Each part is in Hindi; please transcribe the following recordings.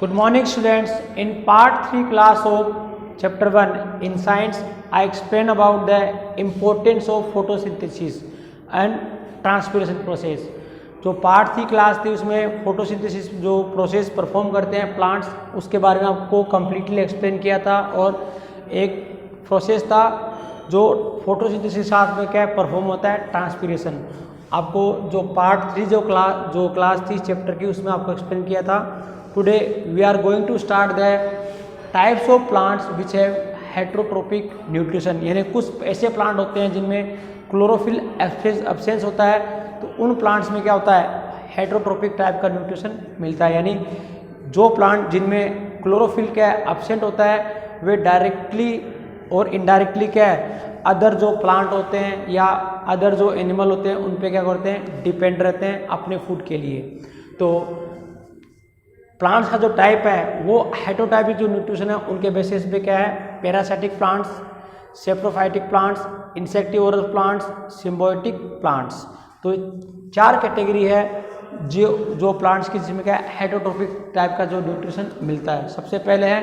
Good morning students. In part 3 class of chapter 1 in science, I explain about the importance of photosynthesis and transpiration process. जो पार्ट 3 क्लास थी उसमें फोटोसिंथेसिस जो प्रोसेस परफॉर्म करते हैं प्लांट्स उसके बारे में आपको कम्प्लीटली एक्सप्लेन किया था और एक प्रोसेस था जो फोटोसिंथेसिस साथ में क्या परफॉर्म होता है ट्रांसपिरेशन। आपको जो पार्ट 3 जो क्लास थी चैप्टर की उसमें आपको एक्सप्लेन किया था। Today we are going to start the types of plants which have heterotrophic nutrition, यानी कुछ ऐसे प्लांट होते हैं जिनमें क्लोरोफिल एब्सेंस होता है, तो उन प्लांट्स में क्या होता है हेट्रोट्रोपिक टाइप का न्यूट्रिशन मिलता है। यानी जो प्लांट जिनमें क्लोरोफिल क्या एब्सेंट होता है वे डायरेक्टली और इनडायरेक्टली क्या है अदर जो प्लांट होते हैं या अदर जो एनिमल होते हैं उन पे क्या करते हैं डिपेंड रहते हैं अपने फूड के लिए। तो प्लांट्स का जो टाइप है वो हेट्रोटाइपिक जो न्यूट्रिशन है उनके बेसिस पे क्या है parasitic plants, saprophytic plants, insectivorous plants, symbiotic plants. तो 4 कैटेगरी है जो प्लांट्स की जिसमें क्या हेट्रोट्रोपिक टाइप का जो न्यूट्रिशन मिलता है। सबसे पहले है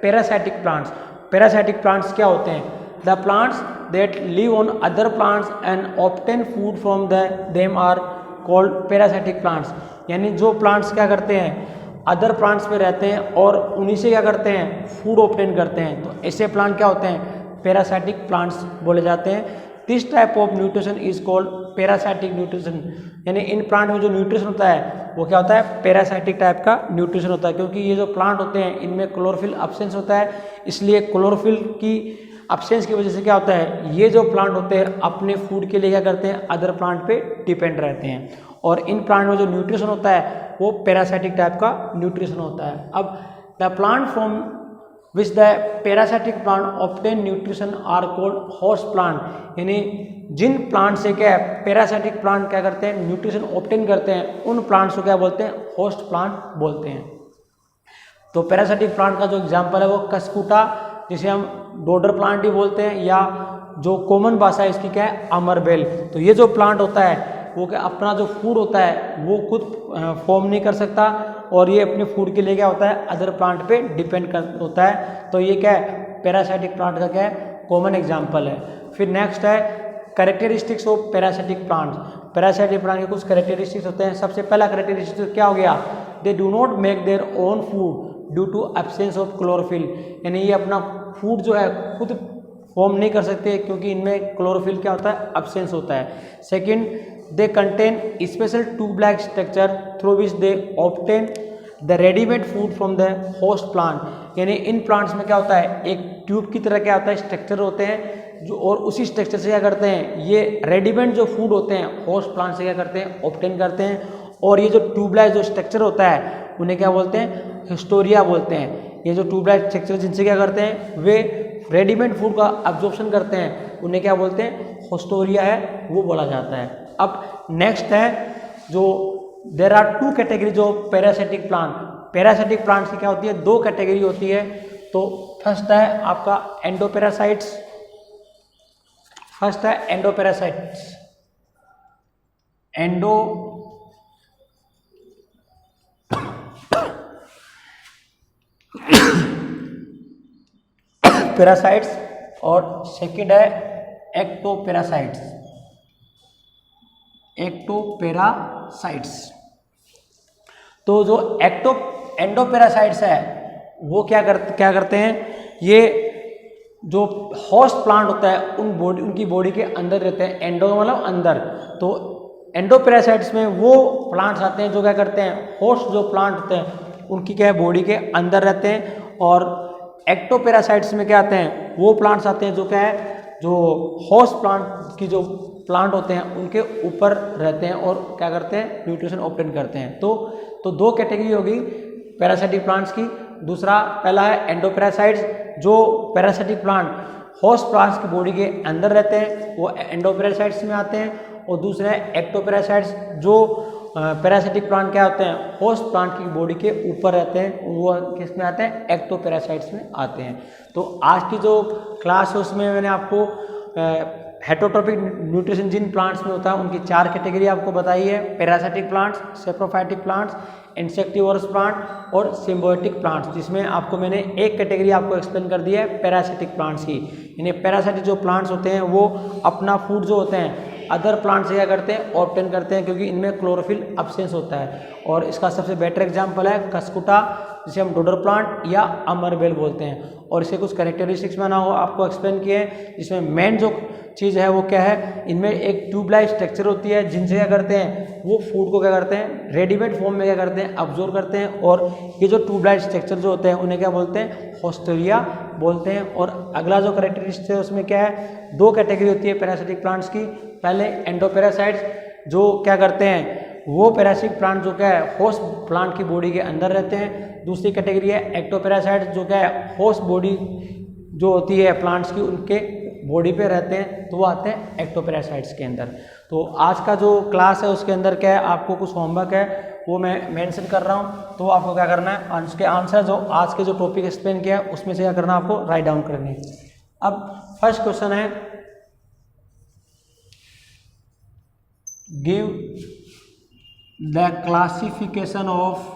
पैरासाइटिक प्लांट्स। पैरासाइटिक प्लांट्स क्या होते हैं? The plants that live on other plants and obtain food from them are called parasitic plants. यानी जो प्लांट्स क्या करते हैं अदर प्लांट्स पे रहते हैं और उन्हीं से क्या करते हैं फूड ऑब्टेन करते हैं, तो ऐसे प्लांट क्या होते हैं पैरासाइटिक प्लांट्स बोले जाते हैं। This type of nutrition is called parasitic nutrition. यानी इन प्लांट में जो न्यूट्रिशन होता है वो क्या होता है पैरासाइटिक टाइप का न्यूट्रिशन होता है, क्योंकि ये जो प्लांट होते हैं इनमें क्लोरोफिल एब्सेंस होता है, इसलिए क्लोरोफिल की एब्सेंस की वजह से क्या होता है ये जो प्लांट होते हैं अपने फूड के लिए क्या करते हैं अदर प्लांट पे डिपेंड रहते हैं, और इन प्लांट में जो न्यूट्रिशन होता है वो पैरासाइटिक टाइप का न्यूट्रिशन होता है। अब the plant from which the parasitic plant obtain nutrition are called host plant. यानी जिन प्लांट से क्या है पैरासाइटिक प्लांट क्या करते हैं न्यूट्रिशन ऑब्टेन करते हैं उन प्लांट्स को क्या बोलते हैं होस्ट प्लांट बोलते हैं। तो पैरासाइटिक प्लांट का जो एग्जाम्पल है वो कस्कुटा, जिसे हम डोडर प्लांट भी बोलते हैं, या जो कॉमन भाषा है इसकी क्या है अमरबेल। तो ये जो प्लांट होता है वो क्या अपना जो फूड होता है वो खुद फॉर्म नहीं कर सकता, और ये अपने फूड के लिए क्या होता है अदर प्लांट पे डिपेंड होता है। तो ये क्या है पैरासाइटिक प्लांट का क्या है कॉमन एग्जांपल है। फिर नेक्स्ट है characteristics of parasitic plants. Parasitic plant के कुछ कैरेक्टरिस्टिक्स होते हैं। सबसे पहला कैरेक्टरिस्टिक क्या हो गया, they do not make their own food due to absence of chlorophyll. यानी ये अपना फूड जो है खुद फॉर्म नहीं कर सकते क्योंकि इनमें क्लोरोफिल क्या होता है एब्सेंस होता है। Second, they contain special tube like structure through which they obtain the readymade food from the host plant. यानी इन प्लांट्स में क्या होता है एक ट्यूब की तरह क्या होता है स्ट्रक्चर होते हैं जो, और उसी स्ट्रक्चर से क्या करते हैं ये रेडीमेड जो फूड होते हैं होस्ट प्लांट से क्या करते हैं ऑब्टेन करते हैं, और ये जो ट्यूबलाइट जो स्ट्रक्चर होता है उन्हें क्या बोलते हैं हिस्टोरिया बोलते हैं। ये जो ट्यूबलाइट स्ट्रक्चर जिनसे क्या करते हैं वे रेडीमेड फूड का एब्जॉर्प्शन करते हैं उन्हें क्या बोलते हैं हिस्टोरिया है वो बोला जाता है। अब नेक्स्ट है जो there are 2 categories of parasitic plant. Parasitic plants की क्या होती है 2 कैटेगरी होती है। तो फर्स्ट है आपका एंडोपैरासाइट्स। फर्स्ट है एंडोपैरासाइट्स। पैरासाइट्स और सेकंड है एक्टोपैरासाइट्स। एक्टोपैरासाइट्स। तो जो एंडोपैरासाइट्स है वो क्या करते हैं ये जो होस्ट प्लांट होता है उनकी बॉडी के अंदर रहते हैं। एंडो मतलब अंदर, तो एंडोपैरासाइट्स में वो प्लांट्स आते हैं जो क्या करते हैं होस्ट जो प्लांट होते हैं उनकी क्या है बॉडी के अंदर रहते हैं, और एक्टोपैरासाइट्स में क्या आते हैं वो प्लांट्स आते हैं जो क्या है जो होस्ट प्लांट की जो प्लांट होते हैं उनके ऊपर रहते हैं और क्या करते हैं न्यूट्रिशन ऑब्टेन करते हैं। तो 2 कैटेगरी होगी पैरासाइटिक प्लांट्स की। दूसरा पहला है एंडोपैरासाइट्स जो पैरासाइटिक प्लांट होस्ट प्लांट्स की बॉडी के अंदर रहते हैं वो एंडोपैरासाइट्स में आते हैं, और दूसरा है एक्टोपैरासाइट्स जो पैरासाइटिक प्लांट क्या होते हैं होस्ट प्लांट की बॉडी के ऊपर रहते हैं वो किस में आते हैं एक्टोपैरासाइट्स में आते हैं। तो आज की जो क्लास है उसमें मैंने आपको हेटरोट्रोपिक न्यूट्रिशन जिन प्लांट्स में होता है उनकी 4 कैटेगरी आपको बताई है, parasitic plants, saprophytic plants, insectivorous plant और सिम्बायोटिक प्लांट्स, जिसमें आपको मैंने एक कैटेगरी आपको एक्सप्लेन कर दी है पैरासिटिक प्लांट्स की। यानी पैरासाइटिक जो प्लांट्स होते हैं वो अपना फूड जो होते हैं अदर प्लांट से क्या करते हैं, ऑब्टेन करते हैं, क्योंकि इनमें क्लोरोफिल एब्सेंस होता है। और इसका सबसे बेटर एग्जांपल है खसकुटा, जिसे हम डोडर प्लांट या अमरबेल बोलते हैं। और इसके कुछ कैरेक्टरिस्टिक्स मैंने आपको एक्सप्लेन किए हैं, जिसमें मेन जो चीज़ है वो क्या है, इनमें एक ट्यूबलाइट स्ट्रक्चर होती है, जिनसे क्या करते हैं वो फूड को क्या करते हैं रेडीमेड फॉर्म में क्या करते हैं अब्जॉर्ब करते हैं। और ये जो ट्यूबलाइट स्ट्रक्चर जो होते हैं उन्हें क्या बोलते हैं, होस्टेरिया बोलते हैं। और अगला जो कैरेक्टरिस्टिक्स है उसमें क्या है, 2 कैटेगरी होती है पैरासिटिक प्लांट्स की। पहले एंडोपैरासाइट्स जो क्या करते हैं वो पैरासिटिक प्लांट जो क्या है होस्ट प्लांट की बॉडी के अंदर रहते हैं। दूसरी कैटेगरी है एक्टोपैरासाइट्स जो क्या है होस्ट बॉडी जो होती है प्लांट्स की उनके बॉडी पे रहते हैं, तो वो आते हैं एक्टोपैरासाइट्स के अंदर। तो आज का जो क्लास है उसके अंदर क्या है, आपको कुछ होमवर्क है वो मैं मेंशन कर रहा हूँ, तो आपको क्या करना है उसके आंसर जो आज के जो टॉपिक एक्सप्लेन किया है उसमें से क्या करना है आपको राइट डाउन करनी है। अब फर्स्ट क्वेश्चन है, give the classification of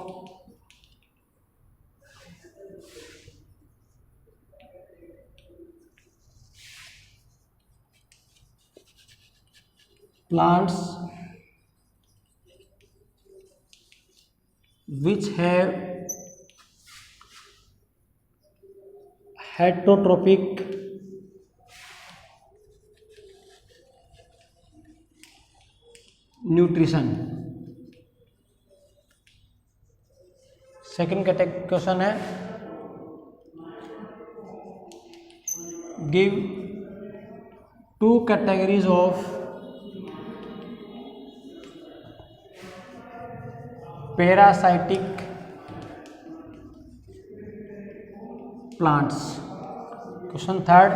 plants which have heterotropic nutrition। Second question है, give 2 categories of parasitic plants. Question third,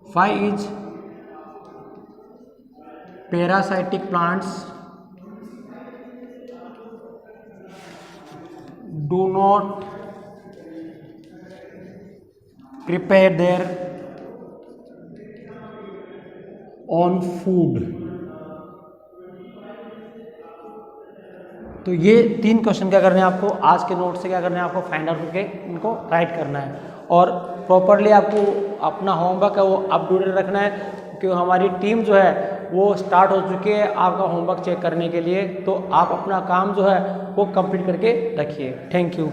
why is parasitic plants do not prepare their own food। तो ये 3 क्वेश्चन क्या करने हैं आपको आज के नोट से क्या करना है, आपको फाइंड आउट करके इनको राइट करना है और प्रॉपरली आपको अपना होमवर्क है वो अपडेटेड रखना है, क्योंकि हमारी टीम जो है वो स्टार्ट हो चुकी है आपका होमवर्क चेक करने के लिए। तो आप अपना काम जो है वो कंप्लीट करके रखिए। Thank you.